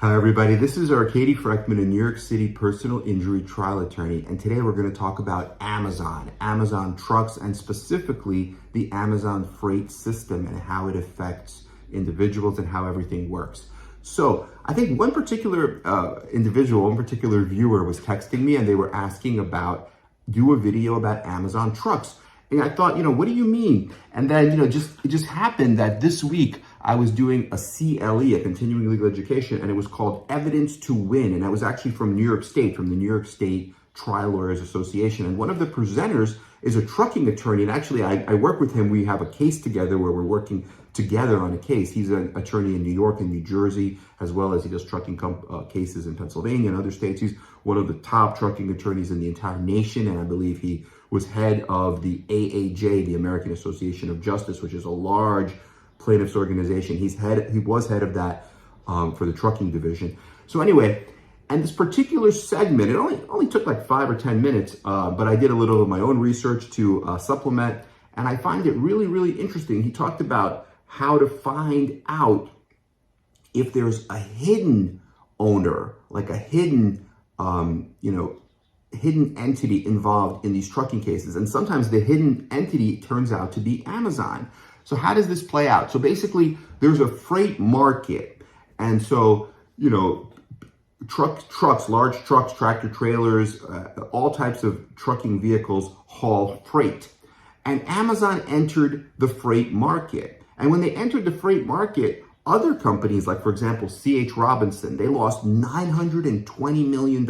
Hi everybody, this is Arkady Frekhtman, a New York City personal injury trial attorney, and today we're going to talk about Amazon trucks, and specifically the Amazon freight system and how it affects individuals and how everything works. So I think one particular individual, one particular viewer was texting me and they were asking about, do a video about Amazon trucks. And I thought, what do you mean? And then, it just happened that this week I was doing a CLE, a continuing legal education, and it was called Evidence to Win. And that was actually from New York State, from the New York State Trial Lawyers Association. And one of the presenters is a trucking attorney. And actually, I work with him. We have a case together where we're working together on a case. He's an attorney in New York and New Jersey, as well as he does trucking cases in Pennsylvania and other states. He's one of the top trucking attorneys in the entire nation. And I believe he was head of the AAJ, the American Association of Justice, which is a large plaintiffs organization. He was head of that for the trucking division. So anyway, and this particular segment, it only took like 5 or 10 minutes, but I did a little of my own research to supplement, and I find it really, really interesting. He talked about how to find out if there's a hidden owner, like a hidden, hidden entity involved in these trucking cases. And sometimes the hidden entity turns out to be Amazon. So how does this play out? So basically there's a freight market. And so, trucks, large trucks, tractor trailers, all types of trucking vehicles haul freight. And Amazon entered the freight market. And when they entered the freight market, other companies, like for example, C.H. Robinson, they lost $920 million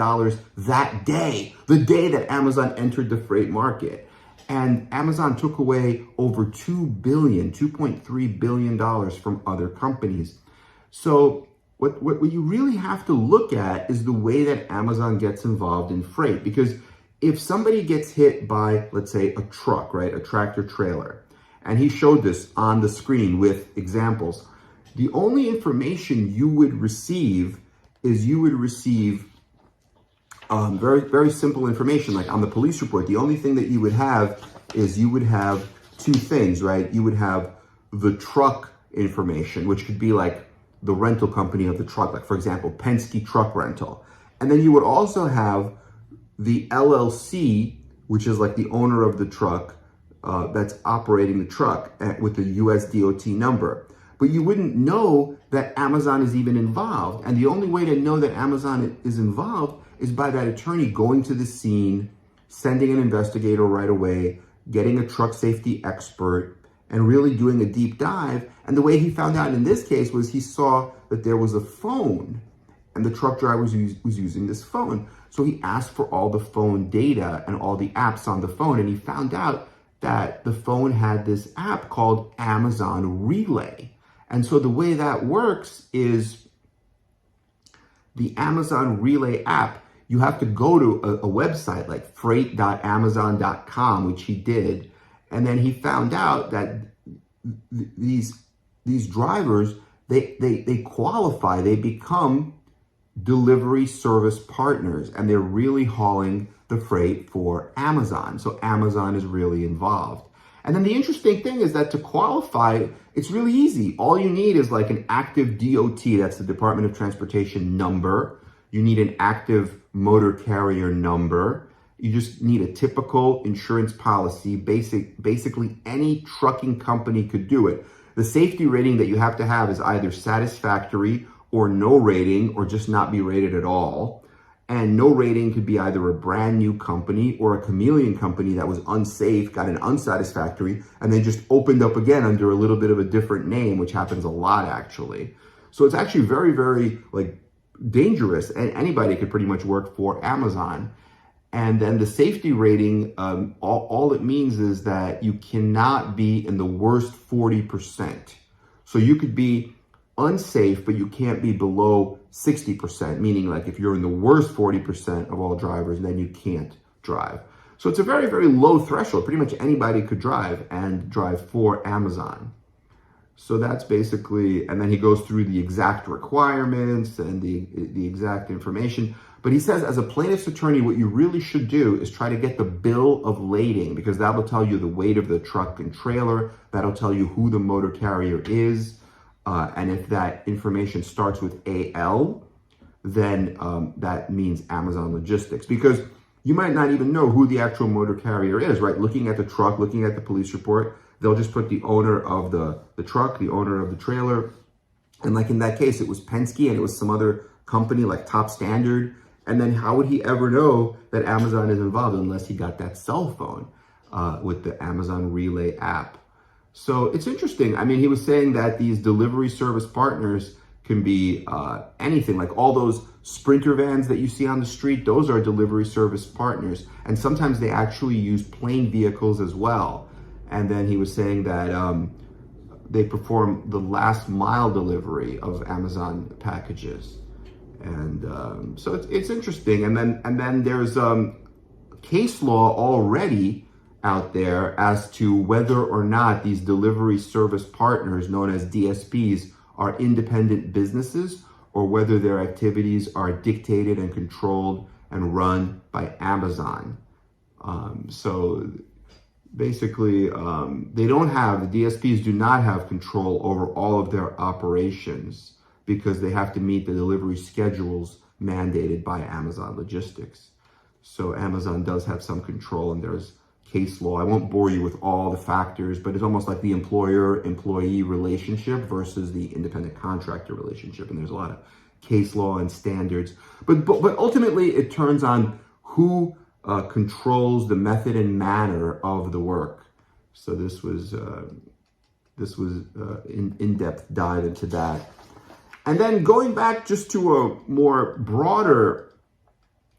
that day, the day that Amazon entered the freight market. And Amazon took away over $2.3 billion from other companies. So what you really have to look at is the way that Amazon gets involved in freight. Because if somebody gets hit by, let's say, a truck, right, a tractor trailer, and he showed this on the screen with examples, the only information you would receive is very, very simple information. Like on the police report, the only thing that you would have is two things, right? You would have the truck information, which could be like the rental company of the truck, like for example, Penske Truck Rental. And then you would also have the LLC, which is like the owner of the truck that's operating the truck with the US DOT number. But you wouldn't know that Amazon is even involved. And the only way to know that Amazon is involved is by that attorney going to the scene, sending an investigator right away, getting a truck safety expert, and really doing a deep dive. And the way he found out in this case was he saw that there was a phone and the truck driver was using this phone. So he asked for all the phone data and all the apps on the phone, and he found out that the phone had this app called Amazon Relay. And so the way that works is the Amazon Relay app, you have to go to a website like freight.amazon.com, which he did. And then he found out that these drivers, they qualify, they become delivery service partners, and they're really hauling the freight for Amazon. So Amazon is really involved. And then the interesting thing is that to qualify, it's really easy. All you need is like an active DOT, that's the Department of Transportation number. You need an active motor carrier number. You just need a typical insurance policy. Basically, any trucking company could do it. The safety rating that you have to have is either satisfactory or no rating, or just not be rated at all. And no rating could be either a brand new company or a chameleon company that was unsafe, got an unsatisfactory, and then just opened up again under a little bit of a different name, which happens a lot actually. So it's actually very, very dangerous, and anybody could pretty much work for Amazon. And then the safety rating, all it means is that you cannot be in the worst 40%. So you could be unsafe, but you can't be below 60%, meaning like if you're in the worst 40% of all drivers, then you can't drive. So it's a very, very low threshold. Pretty much anybody could drive and drive for Amazon. So that's basically, and then he goes through the exact requirements and the exact information. But he says, as a plaintiff's attorney, what you really should do is try to get the bill of lading, because that will tell you the weight of the truck and trailer. That'll tell you who the motor carrier is. And if that information starts with AL, then that means Amazon Logistics, because you might not even know who the actual motor carrier is, right? Looking at the truck, looking at the police report, they'll just put the owner of the truck, the owner of the trailer. And like in that case, it was Penske and it was some other company like Top Standard. And then how would he ever know that Amazon is involved unless he got that cell phone with the Amazon Relay app? So it's interesting. I mean, he was saying that these delivery service partners can be anything, like all those Sprinter vans that you see on the street, those are delivery service partners. And sometimes they actually use plane vehicles as well. And then he was saying that they perform the last mile delivery of Amazon packages. And so it's interesting. And then there's case law already out there as to whether or not these delivery service partners, known as DSPs, are independent businesses or whether their activities are dictated and controlled and run by Amazon. So basically, the DSPs do not have control over all of their operations because they have to meet the delivery schedules mandated by Amazon Logistics. So Amazon does have some control, and there's case law. I won't bore you with all the factors, but it's almost like the employer-employee relationship versus the independent contractor relationship. And there's a lot of case law and standards. But ultimately, it turns on who controls the method and manner of the work. So this was in-depth dive into that. And then going back just to a more broader,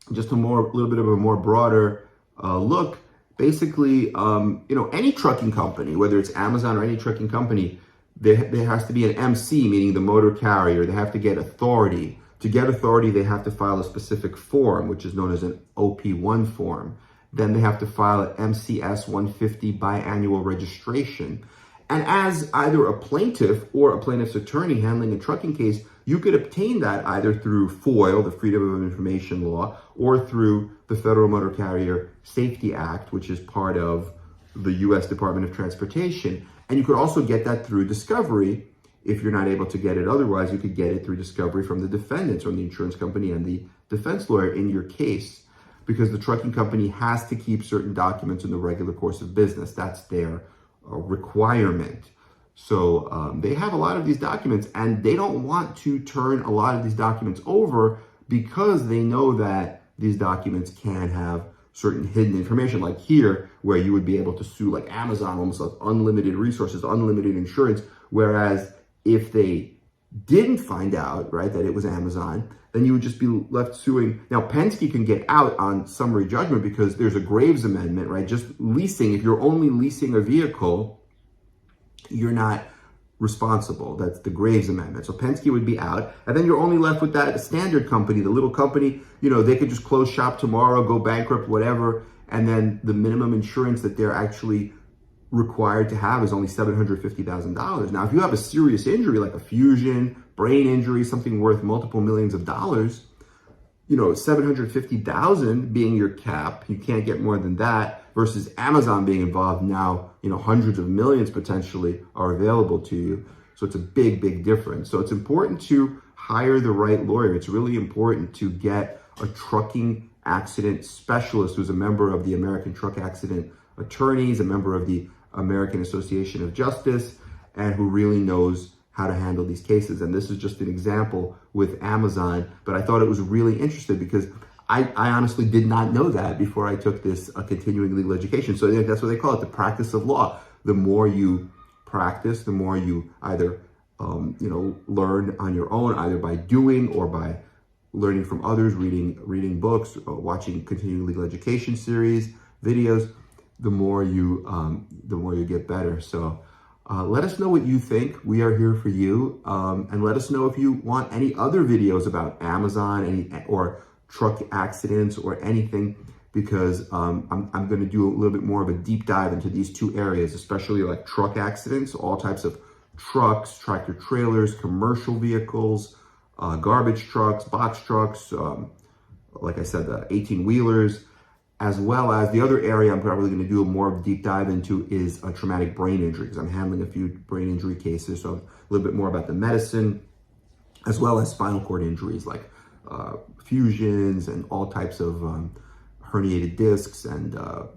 little bit of a more broader look. Basically, any trucking company, whether it's Amazon or any trucking company, there has to be an MC, meaning the motor carrier. They have to get authority. To get authority, they have to file a specific form, which is known as an OP1 form. Then they have to file an MCS 150 biannual registration. And as either a plaintiff or a plaintiff's attorney handling a trucking case, you could obtain that either through FOIL, the Freedom of Information Law, or through the Federal Motor Carrier Safety Act, which is part of the U.S. Department of Transportation. And you could also get that through discovery. If you're not able to get it otherwise, you could get it through discovery from the defendants, from the insurance company and the defense lawyer in your case, because the trucking company has to keep certain documents in the regular course of business. That's their requirement. So they have a lot of these documents, and they don't want to turn a lot of these documents over because they know that these documents can have certain hidden information, like here, where you would be able to sue like Amazon, almost like unlimited resources, unlimited insurance. Whereas if they didn't find out, right, that it was Amazon, then you would just be left suing. Now, Penske can get out on summary judgment because there's a Graves Amendment, right? Just leasing, if you're only leasing a vehicle, you're not responsible. That's the Graves Amendment. So Penske would be out, and then you're only left with that standard company, the little company. They could just close shop tomorrow, go bankrupt, whatever, and then the minimum insurance that they're actually required to have is only $750,000. Now, if you have a serious injury like a fusion, brain injury, something worth multiple millions of dollars, $750,000 being your cap, you can't get more than that, versus Amazon being involved now, hundreds of millions potentially are available to you. So it's a big, big difference. So it's important to hire the right lawyer. It's really important to get a trucking accident specialist who's a member of the American Truck Accident Attorneys, a member of the American Association of Justice, and who really knows how to handle these cases. And this is just an example with Amazon, but I thought it was really interesting because I honestly did not know that before I took this continuing legal education. So that's what they call it, the practice of law. The more you practice, the more you either learn on your own, either by doing or by learning from others, reading books, watching continuing legal education series, videos, the more you get better. So let us know what you think. We are here for you. And let us know if you want any other videos about Amazon or truck accidents or anything, because I'm going to do a little bit more of a deep dive into these two areas, especially like truck accidents, all types of trucks, tractor trailers, commercial vehicles, garbage trucks, box trucks, like I said, the 18-wheelers, as well as the other area I'm probably going to do a more of a deep dive into is a traumatic brain injury, because I'm handling a few brain injury cases. So a little bit more about the medicine, as well as spinal cord injuries like fusions and all types of herniated discs and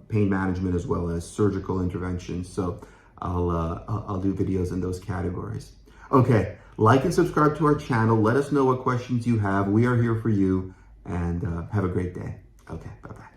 pain management, as well as surgical interventions. So I'll do videos in those categories. Okay, like and subscribe to our channel. Let us know what questions you have. We are here for you, and have a great day. Okay, bye-bye.